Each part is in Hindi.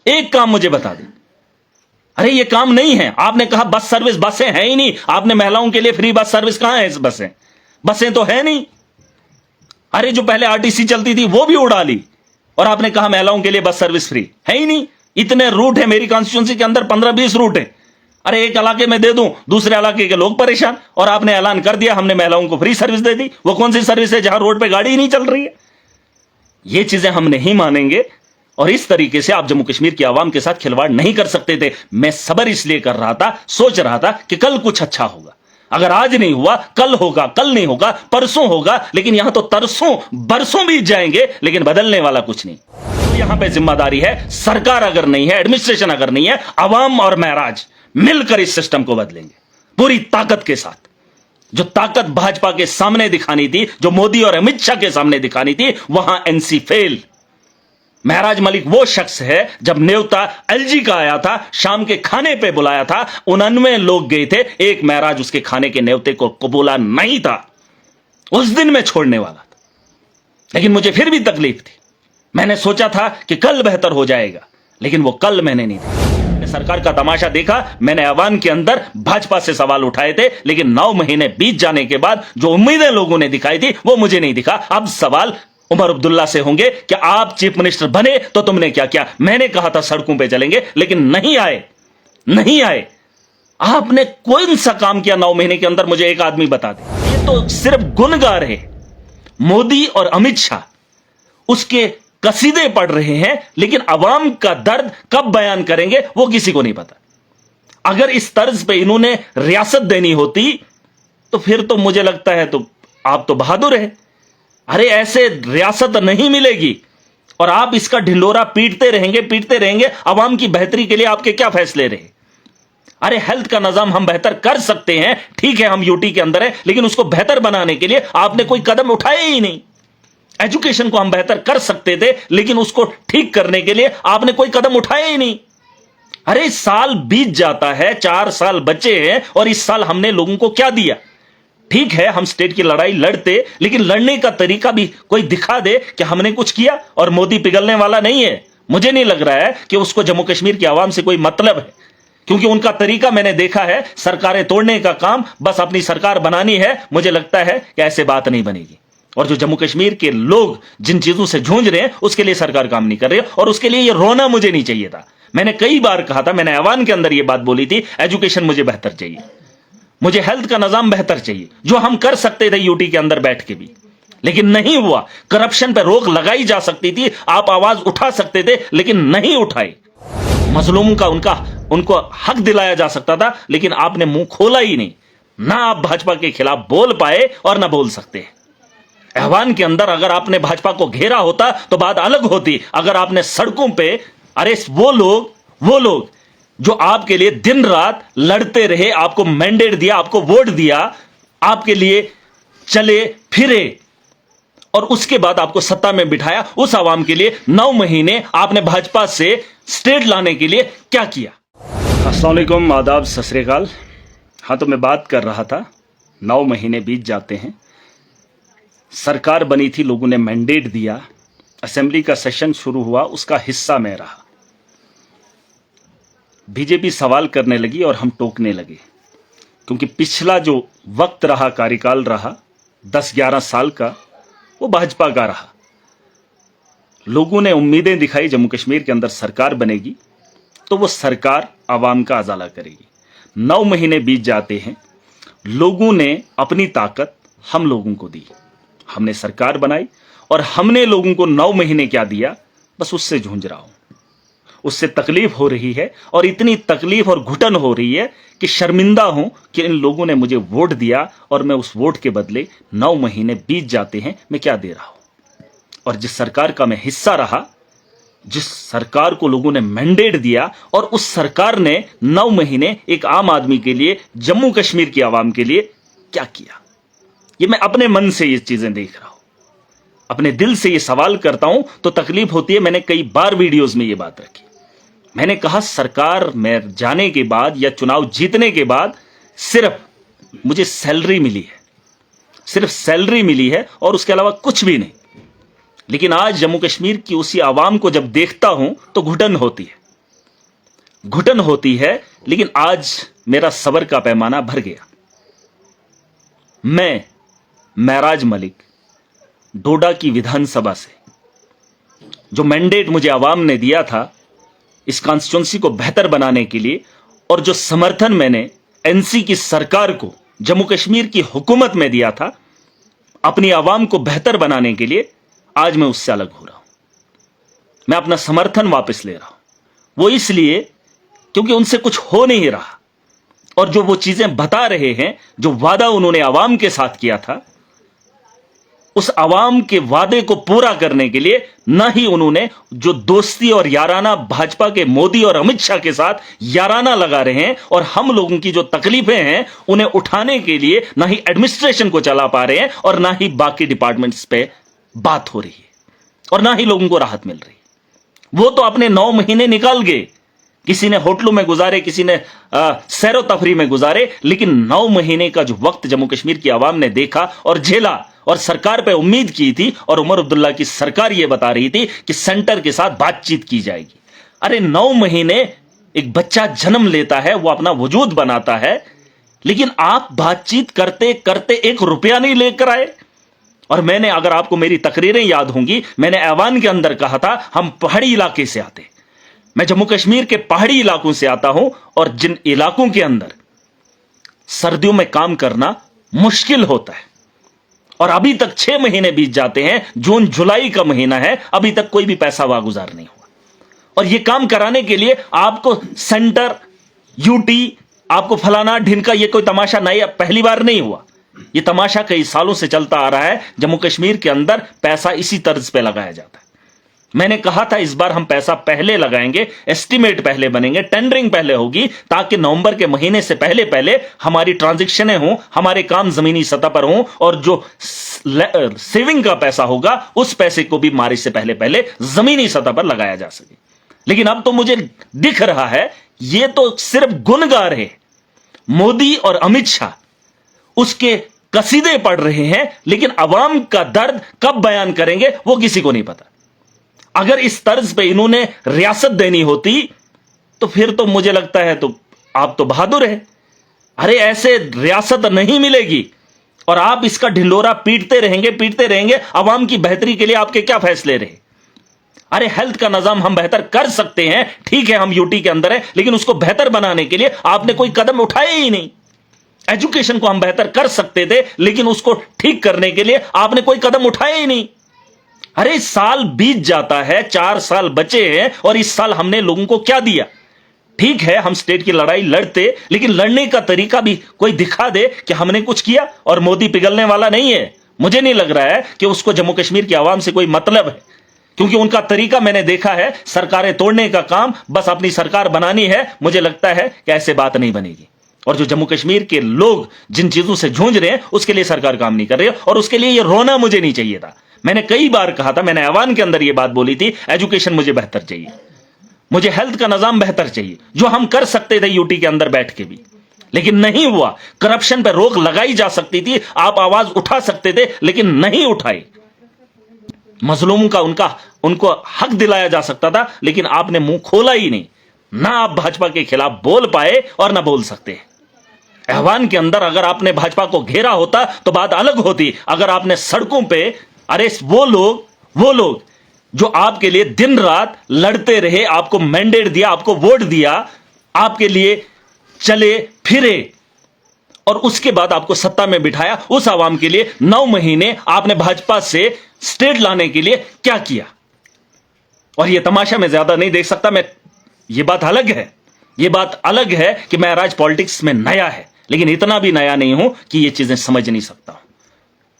एक काम मुझे बता दें। अरे ये काम नहीं है। आपने कहा बस सर्विस, बसें हैं ही नहीं। आपने महिलाओं के लिए फ्री बस सर्विस, कहां है इस बसें? बसें तो है नहीं। अरे जो पहले आरटीसी चलती थी वो भी उड़ा ली, और आपने कहा महिलाओं के लिए बस सर्विस फ्री है ही नहीं। इतने रूट है मेरी कॉन्स्टिट्यूंसी के अंदर, 15-20 रूट है। अरे एक इलाके में दे दूं, दूसरे इलाके के लोग परेशान, और आपने ऐलान कर दिया हमने महिलाओं को फ्री सर्विस दे दी। वो कौन सी सर्विस है जहां रोड पे गाड़ी ही नहीं चल रही है? ये चीजें हम नहीं मानेंगे, और इस तरीके से आप जम्मू कश्मीर की आवाम के साथ खिलवाड़ नहीं कर सकते थे। मैं सब्र इसलिए कर रहा था, सोच रहा था कि कल कुछ अच्छा होगा। अगर आज नहीं हुआ, कल होगा, कल नहीं होगा, परसों होगा, लेकिन यहां तो तरसों बरसों बीत जाएंगे, लेकिन बदलने वाला कुछ नहीं। तो यहां पे जिम्मेदारी है, सरकार अगर नहीं है, एडमिनिस्ट्रेशन अगर नहीं है, अवाम और महराज मिलकर इस सिस्टम को बदलेंगे पूरी ताकत के साथ। जो ताकत भाजपा के सामने दिखानी थी, जो मोदी और अमित शाह के सामने दिखानी थी, वहां एनसी फेल। महराज मलिक वो शख्स है, जब न्योता एलजी का आया था, शाम के खाने पे बुलाया था, 99 लोग गए थे, एक महराज उसके खाने के न्योते को कबूला नहीं था। उस दिन मैं छोड़ने वाला था, लेकिन मुझे फिर भी तकलीफ थी। मैंने सोचा था कि कल बेहतर हो जाएगा, लेकिन वो कल मैंने नहीं देखा। मैंने सरकार का तमाशा देखा। मैंने ऐवान के अंदर भाजपा से सवाल उठाए थे, लेकिन 9 महीने बीत जाने के बाद जो उम्मीदें लोगों ने दिखाई थी वो मुझे नहीं दिखा। अब सवाल उमर अब्दुल्ला से होंगे कि आप चीफ मिनिस्टर बने तो तुमने क्या किया? मैंने कहा था सड़कों पे चलेंगे, लेकिन नहीं आए, नहीं आए। आपने कौन सा काम किया 9 महीने के अंदर? मुझे एक आदमी बता दे। ये तो सिर्फ गुण गा रहे मोदी और अमित शाह, उसके कसीदे पढ़ रहे हैं, लेकिन अवाम का दर्द कब बयान करेंगे वो किसी को नहीं पता। अगर इस तर्ज पे इन्होंने रियासत देनी होती तो फिर तो मुझे लगता है तो आप तो बहादुर है। अरे ऐसे रियासत नहीं मिलेगी, और आप इसका ढिंडोरा पीटते रहेंगे। अवाम की बेहतरी के लिए आपके क्या फैसले रहे? अरे हेल्थ का निजाम हम बेहतर कर सकते हैं, ठीक है, हम यूटी के अंदर है, लेकिन उसको बेहतर बनाने के लिए आपने कोई कदम उठाए ही नहीं। एजुकेशन को हम बेहतर कर सकते थे, लेकिन उसको ठीक करने के लिए आपने कोई कदम उठाए ही नहीं। अरे साल बीत जाता है, 4 साल बचे हैं, और इस साल हमने लोगों को क्या दिया? ठीक है, हम स्टेट की लड़ाई लड़ते, लेकिन लड़ने का तरीका भी कोई दिखा दे कि हमने कुछ किया। और मोदी पिघलने वाला नहीं है। मुझे नहीं लग रहा है कि उसको जम्मू कश्मीर की आवाम से कोई मतलब है, क्योंकि उनका तरीका मैंने देखा है, सरकारें तोड़ने का काम, बस अपनी सरकार बनानी है। मुझे लगता है कि ऐसे बात नहीं बनेगी। और जो जम्मू कश्मीर के लोग जिन चीजों से जूझ रहे हैं, उसके लिए सरकार काम नहीं कर रही है, और उसके लिए ये रोना मुझे नहीं चाहिए था। मैंने कई बार कहा था, मैंने ऐवान के अंदर ये बात बोली थी, एजुकेशन मुझे बेहतर चाहिए, मुझे हेल्थ का निजाम बेहतर चाहिए, जो हम कर सकते थे यूटी के अंदर बैठ के भी, लेकिन नहीं हुआ। करप्शन पर रोक लगाई जा सकती थी, आप आवाज उठा सकते थे, लेकिन नहीं उठाई। मजलूमों का उनको हक दिलाया जा सकता था, लेकिन आपने मुंह खोला ही नहीं। ना आप भाजपा के खिलाफ बोल पाए और ना बोल सकते। ऐवान के अंदर अगर आपने भाजपा को घेरा होता तो बात अलग होती। अगर आपने सड़कों पे, अरे वो लोग जो आपके लिए दिन रात लड़ते रहे, आपको मैंडेट दिया, आपको वोट दिया, आपके लिए चले फिरे, और उसके बाद आपको सत्ता में बिठाया, उस आवाम के लिए 9 महीने आपने भाजपा से स्टेट लाने के लिए क्या किया? अस्सलाम वालेकुम, आदाब, सत श्री अकाल। हाँ, तो मैं बात कर रहा था, 9 महीने बीत जाते हैं, सरकार बनी थी, लोगों ने मैंडेट दिया, असेंबली का सेशन शुरू हुआ, उसका हिस्सा मैं रहा। बीजेपी सवाल करने लगी और हम टोकने लगे, क्योंकि पिछला जो वक्त रहा, कार्यकाल रहा 10-11 साल का, वो भाजपा का रहा। लोगों ने उम्मीदें दिखाई जम्मू कश्मीर के अंदर सरकार बनेगी तो वो सरकार आवाम का उजाला करेगी। 9 महीने बीत जाते हैं, लोगों ने अपनी ताकत हम लोगों को दी, हमने सरकार बनाई, और हमने लोगों को 9 महीने क्या दिया, बस उससे जूझ रहा हूं, उससे तकलीफ हो रही है, और इतनी तकलीफ और घुटन हो रही है कि शर्मिंदा हूं कि इन लोगों ने मुझे वोट दिया, और मैं उस वोट के बदले 9 महीने बीत जाते हैं, मैं क्या दे रहा हूं। और जिस सरकार का मैं हिस्सा रहा, जिस सरकार को लोगों ने मैंडेट दिया, और उस सरकार ने 9 महीने एक आम आदमी के लिए, जम्मू कश्मीर की आवाम के लिए क्या किया, ये मैं अपने मन से ये चीजें देख रहा हूं, अपने दिल से ये सवाल करता हूं तो तकलीफ होती है। मैंने कई बार वीडियोस में ये बात रखी, मैंने कहा सरकार में जाने के बाद या चुनाव जीतने के बाद सिर्फ मुझे सैलरी मिली है, सिर्फ सैलरी मिली है, और उसके अलावा कुछ भी नहीं। लेकिन आज जम्मू कश्मीर की उसी आवाम को जब देखता हूं तो घुटन होती है। घुटन होती है, लेकिन आज मेरा सब्र का पैमाना भर गया। मैं महराज मलिक डोडा की विधानसभा से जो मैंडेट मुझे आवाम ने दिया था इस कॉन्स्टिट्यूंसी को बेहतर बनाने के लिए, और जो समर्थन मैंने एनसी की सरकार को, जम्मू कश्मीर की हुकूमत में दिया था अपनी आवाम को बेहतर बनाने के लिए, आज मैं उससे अलग हो रहा हूं। मैं अपना समर्थन वापस ले रहा हूं। वो इसलिए क्योंकि उनसे कुछ हो नहीं रहा, और जो वो चीजें बता रहे हैं, जो वादा उन्होंने आवाम के साथ किया था, उस आवाम के वादे को पूरा करने के लिए ना ही उन्होंने जो दोस्ती और याराना भाजपा के मोदी और अमित शाह के साथ याराना लगा रहे हैं, और हम लोगों की जो तकलीफें हैं उन्हें उठाने के लिए ना ही एडमिनिस्ट्रेशन को चला पा रहे हैं, और ना ही बाकी डिपार्टमेंट्स पे बात हो रही है, और ना ही लोगों को राहत मिल रही है। वो तो अपने 9 महीने निकाल गए, किसी ने होटलों में गुजारे, किसी ने सैरो तफरी में गुजारे, लेकिन 9 महीने का जो वक्त जम्मू कश्मीर की आवाम ने देखा और झेला, और सरकार पे उम्मीद की थी, और उमर अब्दुल्ला की सरकार यह बता रही थी कि सेंटर के साथ बातचीत की जाएगी। अरे 9 महीने एक बच्चा जन्म लेता है, वो अपना वजूद बनाता है, लेकिन आप बातचीत करते करते 1 रुपया नहीं लेकर आए। और मैंने, अगर आपको मेरी तकरीरें याद होंगी, मैंने ऐवान के अंदर कहा था हम पहाड़ी इलाके से आते, मैं जम्मू कश्मीर के पहाड़ी इलाकों से आता हूं, और जिन इलाकों के अंदर सर्दियों में काम करना मुश्किल होता है, और अभी तक 6 महीने बीत जाते हैं, जून जुलाई का महीना है, अभी तक कोई भी पैसा वागुजार नहीं हुआ। और यह काम कराने के लिए आपको सेंटर, यूटी, आपको फलाना ढिनका, यह कोई तमाशा नहीं, पहली बार नहीं हुआ। यह तमाशा कई सालों से चलता आ रहा है। जम्मू कश्मीर के अंदर पैसा इसी तर्ज पे लगाया जाता है। मैंने कहा था इस बार हम पैसा पहले लगाएंगे, एस्टीमेट पहले बनेंगे, टेंडरिंग पहले होगी, ताकि नवंबर के महीने से पहले पहले हमारी ट्रांजैक्शनें हों, हमारे काम जमीनी सतह पर हों, और जो सेविंग का पैसा होगा उस पैसे को भी मार्च से पहले पहले जमीनी सतह पर लगाया जा सके। लेकिन अब तो मुझे दिख रहा है ये तो सिर्फ गुन गा रहे, मोदी और अमित शाह उसके कसीदे पढ़ रहे हैं, लेकिन अवाम का दर्द कब बयान करेंगे वो किसी को नहीं पता। अगर इस तर्ज पे इन्होंने रियासत देनी होती तो फिर तो मुझे लगता है तो आप तो बहादुर है। अरे ऐसे रियासत नहीं मिलेगी, और आप इसका ढिंडोरा पीटते रहेंगे। अवाम की बेहतरी के लिए आपके क्या फैसले रहे? अरे हेल्थ का निजाम हम बेहतर कर सकते हैं, ठीक है, हम यूटी के अंदर है, लेकिन उसको बेहतर बनाने के लिए आपने कोई कदम उठाए ही नहीं। एजुकेशन को हम बेहतर कर सकते थे, लेकिन उसको ठीक करने के लिए आपने कोई कदम उठाए ही नहीं। अरे साल बीत जाता है, 4 साल बचे हैं, और इस साल हमने लोगों को क्या दिया? ठीक है, हम स्टेट की लड़ाई लड़ते, लेकिन लड़ने का तरीका भी कोई दिखा दे कि हमने कुछ किया। और मोदी पिघलने वाला नहीं है। मुझे नहीं लग रहा है कि उसको जम्मू कश्मीर की आवाम से कोई मतलब है, क्योंकि उनका तरीका मैंने देखा है, सरकारें तोड़ने का काम, बस अपनी सरकार बनानी है। मुझे लगता है कि ऐसे बात नहीं बनेगी। और जो जम्मू कश्मीर के लोग जिन चीजों से जूझ रहे हैं उसके लिए सरकार काम नहीं कर रही है, और उसके लिए ये रोना मुझे नहीं चाहिए था। मैंने कई बार कहा था, मैंने ऐवान के अंदर ये बात बोली थी, एजुकेशन मुझे बेहतर चाहिए, मुझे हेल्थ का निजाम बेहतर चाहिए, जो हम कर सकते थे यूटी के अंदर बैठ के भी, लेकिन नहीं हुआ। करप्शन पर रोक लगाई जा सकती थी, आप आवाज उठा सकते थे, लेकिन नहीं उठाई। मजलूमों का उनको हक दिलाया जा सकता था, लेकिन आपने मुंह खोला ही नहीं। ना आप भाजपा के खिलाफ बोल पाए और ना बोल सकते। ऐवान के अंदर अगर आपने भाजपा को घेरा होता तो बात अलग होती। अगर आपने सड़कों पे, अरे वो लोग जो आपके लिए दिन रात लड़ते रहे, आपको मैंडेट दिया, आपको वोट दिया, आपके लिए चले फिरे, और उसके बाद आपको सत्ता में बिठाया, उस आवाम के लिए 9 महीने आपने भाजपा से स्टेट लाने के लिए क्या किया? और यह तमाशा मैं ज्यादा नहीं देख सकता। यह बात अलग है कि मैं राज पॉलिटिक्स में नया है, लेकिन इतना भी नया नहीं हूं कि ये चीजें समझ नहीं सकता हूं,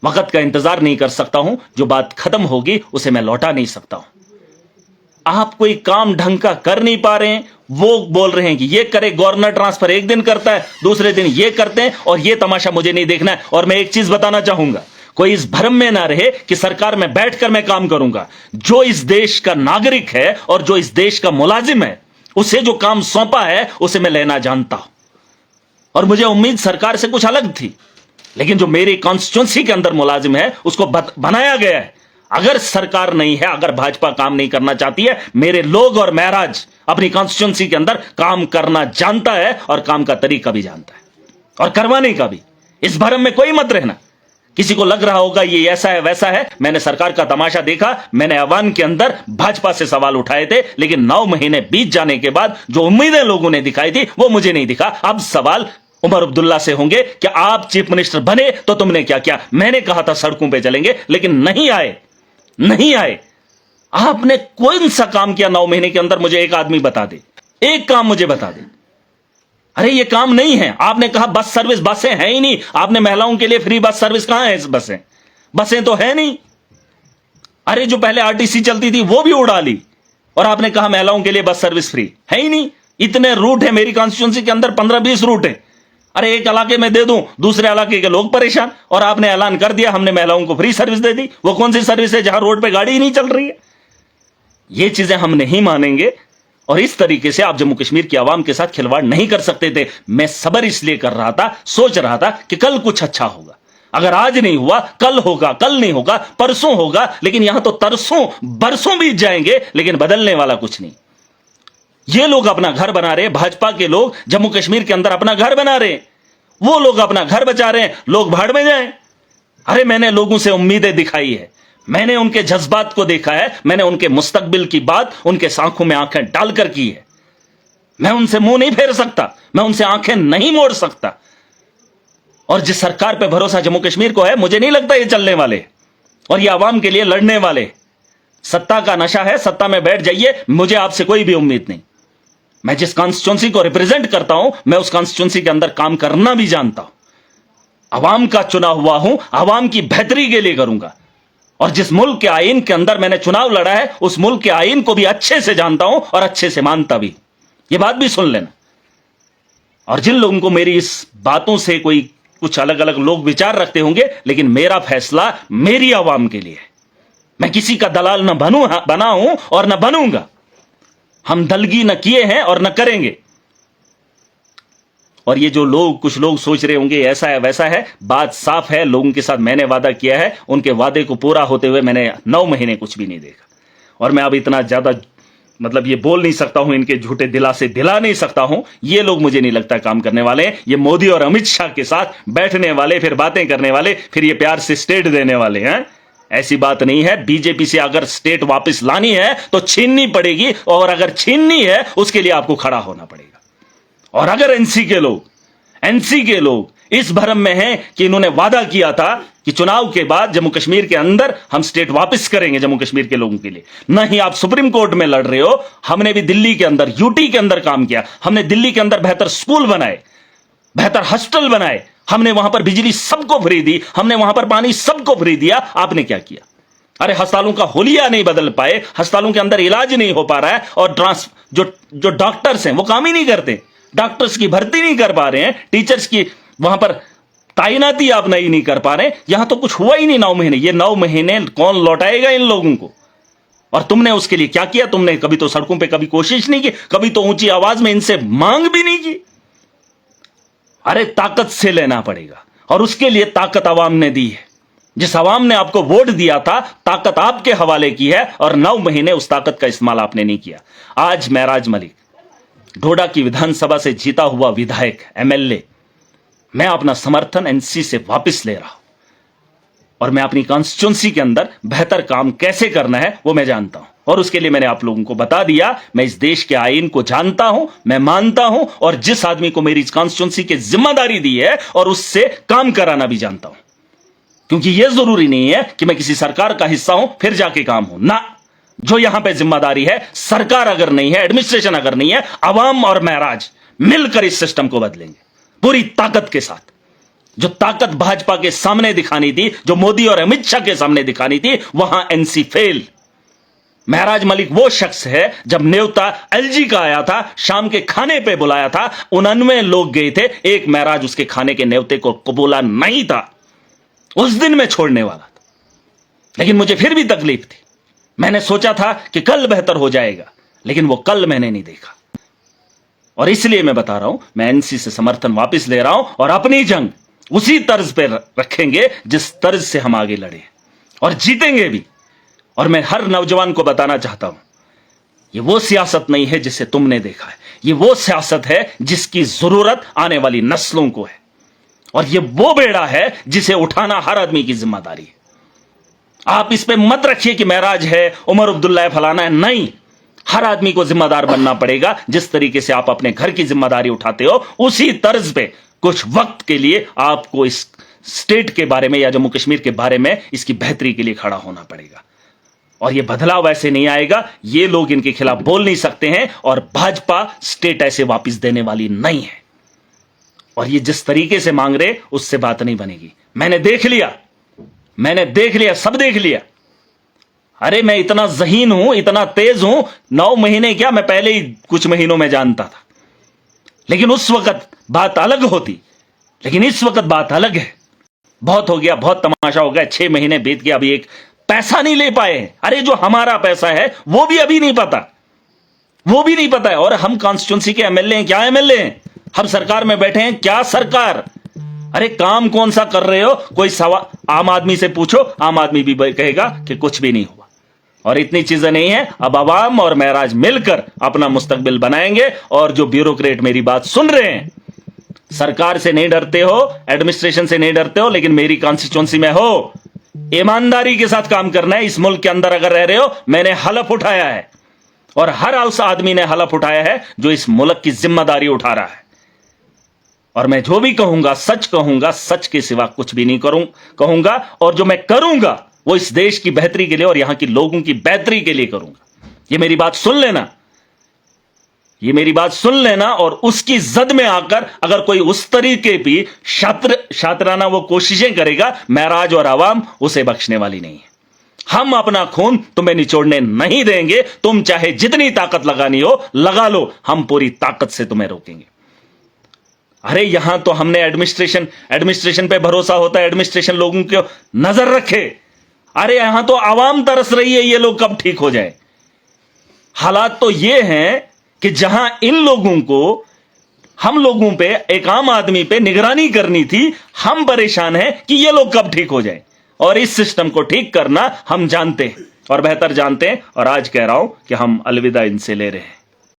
वक्त का इंतजार नहीं कर सकता हूं। जो बात खत्म होगी उसे मैं लौटा नहीं सकता हूं। आप कोई काम ढंग का कर नहीं पा रहे हैं, वो बोल रहे हैं कि ये करे, गवर्नर ट्रांसफर एक दिन करता है, दूसरे दिन ये करते हैं, और ये तमाशा मुझे नहीं देखना है। और मैं एक चीज बताना चाहूंगा, कोई इस भ्रम में ना रहे कि सरकार में बैठकर मैं काम करूंगा। जो इस देश का नागरिक है और जो इस देश का मुलाजिम है, उसे जो काम सौंपा है उसे मैं लेना जानता हूं। और मुझे उम्मीद सरकार से कुछ अलग थी, लेकिन जो मेरी कॉन्स्टिट्यूंसी के अंदर मुलाजिम है उसको बनाया गया है। अगर सरकार नहीं है, अगर भाजपा काम नहीं करना चाहती है, मेरे लोग और महराज अपनी कॉन्स्टिट्यूंसी के अंदर काम करना जानता है और काम का तरीका भी जानता है और करवाने का भी। इस भरम में कोई मत रहना। किसी को लग रहा होगा ये ऐसा है वैसा है, मैंने सरकार का तमाशा देखा, मैंने ऐवान के अंदर भाजपा से सवाल उठाए थे, लेकिन 9 महीने बीत जाने के बाद जो उम्मीदें लोगों ने दिखाई थी वो मुझे नहीं दिखा। अब सवाल उमर अब्दुल्ला से होंगे कि आप चीफ मिनिस्टर बने तो तुमने क्या किया। मैंने कहा था सड़कों पे चलेंगे, लेकिन नहीं आए, नहीं आए। आपने कौन सा काम किया 9 महीने के अंदर? मुझे एक आदमी बता दे, एक काम मुझे बता दे। अरे ये काम नहीं है। आपने कहा बस सर्विस, बसें हैं ही नहीं। आपने महिलाओं के लिए फ्री बस सर्विस, कहां है इस बसें? बसें तो है नहीं। अरे जो पहले आरटीसी चलती थी वो भी उड़ा ली और आपने कहा महिलाओं के लिए बस सर्विस फ्री, है ही नहीं। इतने रूट है मेरी कॉन्स्टिट्यूंसी के अंदर, 15-20 रूट है। अरे एक इलाके में दे दूं, दूसरे इलाके के लोग परेशान, और आपने ऐलान कर दिया हमने महिलाओं को फ्री सर्विस दे दी। वो कौन सी सर्विस है जहां रोड पे गाड़ी ही नहीं चल रही है? ये चीजें हम नहीं मानेंगे और इस तरीके से आप जम्मू कश्मीर की आवाम के साथ खिलवाड़ नहीं कर सकते थे। मैं सब्र इसलिए कर रहा था, सोच रहा था कि कल कुछ अच्छा होगा। अगर आज नहीं हुआ कल होगा, कल नहीं होगा परसों होगा, लेकिन यहां तो तरसों बरसों बीत जाएंगे, लेकिन बदलने वाला कुछ नहीं। ये लोग अपना घर बना रहे, भाजपा के लोग जम्मू कश्मीर के अंदर अपना घर बना रहे, वो लोग अपना घर बचा रहे हैं, लोग भाड़ में जाएं। अरे मैंने लोगों से उम्मीदें दिखाई है, मैंने उनके जज्बात को देखा है, मैंने उनके मुस्तकबिल की बात उनके आंखों में आंखें डालकर की है। मैं उनसे मुंह नहीं फेर सकता, मैं उनसे आंखें नहीं मोड़ सकता। और जिस सरकार पे भरोसा जम्मू कश्मीर को है, मुझे नहीं लगता ये चलने वाले और ये आवाम के लिए लड़ने वाले। सत्ता का नशा है, सत्ता में बैठ जाइए, मुझे आपसे कोई भी उम्मीद नहीं। मैं जिस कॉन्स्टिट्यूंसी को रिप्रेजेंट करता हूं, मैं उस कॉन्स्टिट्यूंसी के अंदर काम करना भी जानता हूं। आवाम का चुना हुआ हूं, आवाम की बेहतरी के लिए करूंगा। और जिस मुल्क के आईन के अंदर मैंने चुनाव लड़ा है, उस मुल्क के आईन को भी अच्छे से जानता हूं और अच्छे से मानता भी। यह बात भी सुन लेना। और जिन लोगों को मेरी इस बातों से कोई कुछ अलग अलग लोग विचार रखते होंगे, लेकिन मेरा फैसला मेरी आवाम के लिए है। मैं किसी का दलाल न बना हूं और न बनूंगा। हम दलगी न किए हैं और न करेंगे। और ये जो लोग, कुछ लोग सोच रहे होंगे ऐसा है वैसा है, बात साफ है। लोगों के साथ मैंने वादा किया है, उनके वादे को पूरा होते हुए मैंने 9 महीने कुछ भी नहीं देखा। और मैं अब इतना ज्यादा ये बोल नहीं सकता हूं, इनके झूठे दिलासे दिला नहीं सकता हूं। ये लोग मुझे नहीं लगता काम करने वाले हैं। ये मोदी और अमित शाह के साथ बैठने वाले, फिर बातें करने वाले, फिर ये प्यार से स्टेट देने वाले हैं। ऐसी बात नहीं है। बीजेपी से अगर स्टेट वापस लानी है तो छीननी पड़ेगी, और अगर छीननी है उसके लिए आपको खड़ा होना पड़ेगा। और अगर एनसी के लोग इस भरम में हैं कि इन्होंने वादा किया था कि चुनाव के बाद जम्मू कश्मीर के अंदर हम स्टेट वापस करेंगे जम्मू कश्मीर के लोगों के लिए, नहीं, आप सुप्रीम कोर्ट में लड़ रहे हो। हमने भी दिल्ली के अंदर, यूटी के अंदर काम किया। हमने दिल्ली के अंदर बेहतर स्कूल बनाए, बेहतर हॉस्टल बनाए, हमने वहां पर बिजली सबको फ्री दी, हमने वहां पर पानी सबको फ्री दिया। आपने क्या किया? अरे अस्पतालों का होलिया नहीं बदल पाए, अस्पतालों के अंदर इलाज नहीं हो पा रहा है, और जो डॉक्टर्स हैं वो काम ही नहीं करते, डॉक्टर्स की भर्ती नहीं कर पा रहे हैं, टीचर्स की वहां पर तैनाती आप नहीं कर पा रहे। यहां तो कुछ हुआ ही नहीं 9 महीने। ये 9 महीने कौन लौटाएगा इन लोगों को? और तुमने उसके लिए क्या किया? तुमने कभी तो सड़कों पे कभी कोशिश नहीं की, कभी तो ऊंची आवाज में इनसे मांग भी नहीं की। अरे ताकत से लेना पड़ेगा, और उसके लिए ताकत आवाम ने दी है। जिस आवाम ने आपको वोट दिया था, ताकत आपके हवाले की है, और 9 महीने उस ताकत का इस्तेमाल आपने नहीं किया। आज महराज मलिक, डोडा की विधानसभा से जीता हुआ विधायक, एमएलए, मैं अपना समर्थन एनसी से वापस ले रहा हूं, और मैं अपनी कॉन्स्टिट्यूंसी के अंदर बेहतर काम कैसे करना है वो मैं जानता हूं, और उसके लिए मैंने आप लोगों को बता दिया। मैं इस देश के आईन को जानता हूं, मैं मानता हूं, और जिस आदमी को मेरी कॉन्स्टिट्यूंसी की जिम्मेदारी दी है और उससे काम कराना भी जानता हूं। क्योंकि यह जरूरी नहीं है कि मैं किसी सरकार का हिस्सा हूं फिर जाके काम हो ना। जो यहां पे जिम्मेदारी है, सरकार अगर नहीं है, एडमिनिस्ट्रेशन अगर नहीं है, अवाम और महराज मिलकर इस सिस्टम को बदलेंगे पूरी ताकत के साथ। जो ताकत भाजपा के सामने दिखानी थी, जो मोदी और अमित शाह के सामने दिखानी थी, वहां एनसी फेल। महराज मलिक वो शख्स है, जब न्योता एलजी का आया था, शाम के खाने पे बुलाया था, 99 लोग गए थे, एक महराज उसके खाने के न्योते को कबूला नहीं था। उस दिन मैं छोड़ने वाला था, लेकिन मुझे फिर भी तकलीफ थी। मैंने सोचा था कि कल बेहतर हो जाएगा, लेकिन वो कल मैंने नहीं देखा। और इसलिए मैं बता रहा हूं, मैं एनसी से समर्थन वापस ले रहा हूं, और अपनी जंग उसी तर्ज पे रखेंगे जिस तर्ज से हम आगे लड़े, और जीतेंगे भी। और मैं हर नौजवान को बताना चाहता हूं, ये वो सियासत नहीं है जिसे तुमने देखा है, ये वो सियासत है जिसकी जरूरत आने वाली नस्लों को है, और ये वो बेड़ा है जिसे उठाना हर आदमी की जिम्मेदारी है। आप इस पे मत रखिए कि महराज है, उमर अब्दुल्ला है, फलाना है, नहीं। हर आदमी को जिम्मेदार बनना पड़ेगा। जिस तरीके से आप अपने घर की जिम्मेदारी उठाते हो, उसी तर्ज पे कुछ वक्त के लिए आपको इस स्टेट के बारे में या जम्मू कश्मीर के बारे में इसकी बेहतरी के लिए खड़ा होना पड़ेगा। और यह बदलाव ऐसे नहीं आएगा, ये लोग इनके खिलाफ बोल नहीं सकते हैं, और भाजपा स्टेट ऐसे वापस देने वाली नहीं है। और ये जिस तरीके से मांग रहे, उससे बात नहीं बनेगी। मैंने देख लिया, सब देख लिया। अरे मैं इतना ज़हीन हूं, इतना तेज हूं, 9 महीने क्या, मैं पहले ही कुछ महीनों में जानता था। लेकिन उस वक्त बात अलग होती, लेकिन इस वक्त बात अलग है। बहुत हो गया, बहुत तमाशा हो गया, 6 महीने बीत गया, अभी एक पैसा नहीं ले पाए। अरे जो हमारा पैसा है वो भी अभी नहीं पता, वो भी नहीं पता है। और हम कॉन्स्टिट्यूंसी के एमएलए हैं, क्या एमएलए हैं? हम सरकार में बैठे हैं, क्या सरकार? अरे काम कौन सा कर रहे हो? कोई आम आदमी से पूछो, आम आदमी भी कहेगा कि कुछ भी नहीं हुआ। और इतनी चीजें नहीं है, अब आवाम और महराज मिलकर अपना मुस्तकबिल बनाएंगे। और जो ब्यूरोक्रेट मेरी बात सुन रहे हैं, सरकार से नहीं डरते हो, एडमिनिस्ट्रेशन से नहीं डरते हो, लेकिन मेरी कॉन्स्टिट्यूंसी में हो, ईमानदारी के साथ काम करना है। इस मुल्क के अंदर अगर रह रहे हो, मैंने हलफ उठाया है, और हर उस आदमी ने हलफ उठाया है जो इस मुल्क की जिम्मेदारी उठा रहा है। और मैं जो भी कहूंगा, सच कहूंगा, सच के सिवा कुछ भी नहीं कहूंगा। और जो मैं करूंगा वो इस देश की बेहतरी के लिए और यहां के लोगों की बेहतरी के लिए करूंगा। ये मेरी बात सुन लेना, ये मेरी बात सुन लेना। और उसकी जद में आकर अगर कोई उस तरीके भी शातराना वो कोशिशें करेगा, महराज और आवाम उसे बख्शने वाली नहीं है। हम अपना खून तुम्हें निचोड़ने नहीं देंगे। तुम चाहे जितनी ताकत लगानी हो लगा लो, हम पूरी ताकत से तुम्हें रोकेंगे। अरे यहां तो हमने एडमिनिस्ट्रेशन पे भरोसा होता है, एडमिनिस्ट्रेशन लोगों को नजर रखे। अरे यहां तो आवाम तरस रही है, ये लोग कब ठीक हो जाए। हालात तो ये हैं कि जहां इन लोगों को, हम लोगों पे, एक आम आदमी पे निगरानी करनी थी, हम परेशान हैं कि ये लोग कब ठीक हो जाए। और इस सिस्टम को ठीक करना हम जानते हैं और बेहतर जानते हैं। और आज कह रहा हूं कि हम अलविदा इनसे ले रहे हैं।